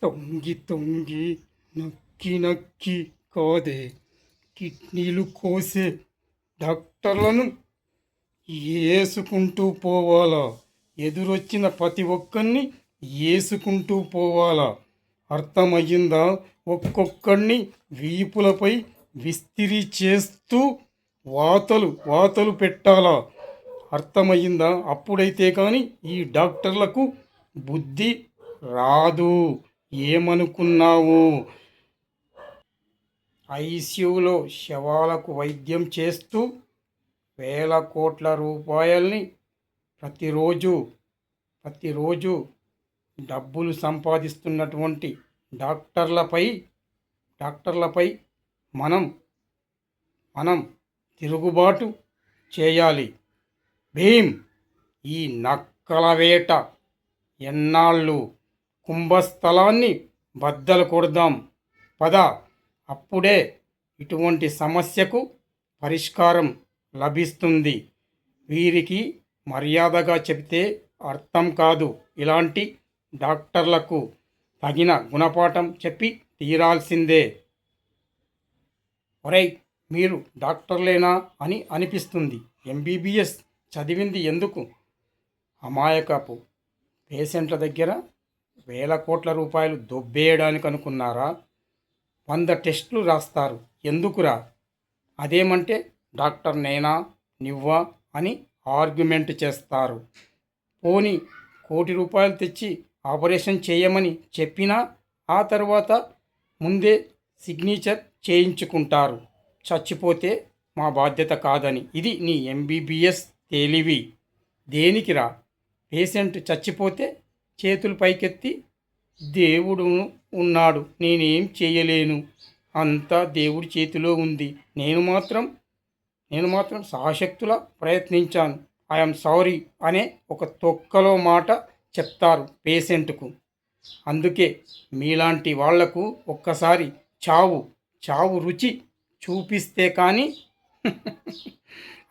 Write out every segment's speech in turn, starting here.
తొంగి తొంగి నక్కి నక్కి కాదే కిడ్నీలు కోసే డాక్టర్లను ఏసుకుంటూ పోవాలా? ఎదురొచ్చిన ప్రతి ఒక్కరిని ఏసుకుంటూ పోవాలా? అర్థమయ్యిందా? ఒక్కొక్కడిని వీపులపై విస్తిరి చేస్తూ వాతలు పెట్టాలా? అర్థమయ్యిందా? అప్పుడైతే కానీ ఈ డాక్టర్లకు బుద్ధి రాదు. ఏమనుకున్నావు? ఐసీయూలో శవాలకు వైద్యం చేస్తూ వేల కోట్ల రూపాయల్ని ప్రతిరోజు డబ్బులు సంపాదిస్తున్నటువంటి డాక్టర్లపై మనం తిరుగుబాటు చేయాలి. భీమ్, ఈ నక్కల వేట ఎన్నాళ్ళు? కుంభస్థలాన్ని బద్దలు కొడదాం పద. అప్పుడే ఇటువంటి సమస్యకు పరిష్కారం లభిస్తుంది. వీరికి మర్యాదగా చెబితే అర్థం కాదు. ఇలాంటి డాక్టర్లకు తగిన గుణపాఠం చెప్పి తీరాల్సిందే. ఒరేయ్, మీరు డాక్టర్లేనా అని అనిపిస్తుంది. ఎంబీబీఎస్ చదివింది ఎందుకు? అమాయకపు పేషెంట్ల దగ్గర వేల కోట్ల రూపాయలు దొబ్బేయడానికి అనుకున్నారా? 100 టెస్టులు రాస్తారు. ఎందుకురా? అదేమంటే డాక్టర్ నేనా నువ్వా అని ఆర్గ్యుమెంట్ చేస్తారు. పోనీ ₹1,00,00,000 తెచ్చి ఆపరేషన్ చేయమని చెప్పినా ఆ తర్వాత ముందే సిగ్నేచర్ చేయించుకుంటారు. చచ్చిపోతే మా బాధ్యత కాదని. ఇది నీ ఎంబీబీఎస్ తెలివి. దేనికిరా? పేషెంట్ చచ్చిపోతే చేతులు పైకెత్తి దేవుడు ఉన్నాడు, నేనేం చేయలేను, అంతా దేవుడి చేతిలో ఉంది, నేను మాత్రం సాయశక్తులా ప్రయత్నించాను, ఐఎమ్ సారీ అనే ఒక తొక్కలో మాట చెప్తారు పేషెంట్కు. అందుకే మీలాంటి వాళ్లకు ఒక్కసారి చావు రుచి చూపిస్తే కానీ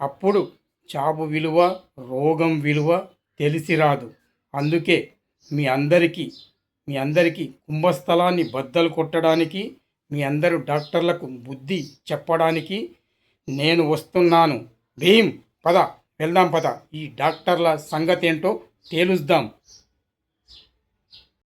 అప్పుడు చావు విలువ, రోగం విలువ తెలిసిరాదు. అందుకే మీ అందరికీ కుంభస్థలాన్ని బద్దలు కొట్టడానికి, మీ అందరూ డాక్టర్లకు బుద్ధి చెప్పడానికి నేను వస్తున్నాను. భీమ్, పద వెళ్దాం పద. ఈ డాక్టర్ల సంగతేంటో తేలుద్దాం.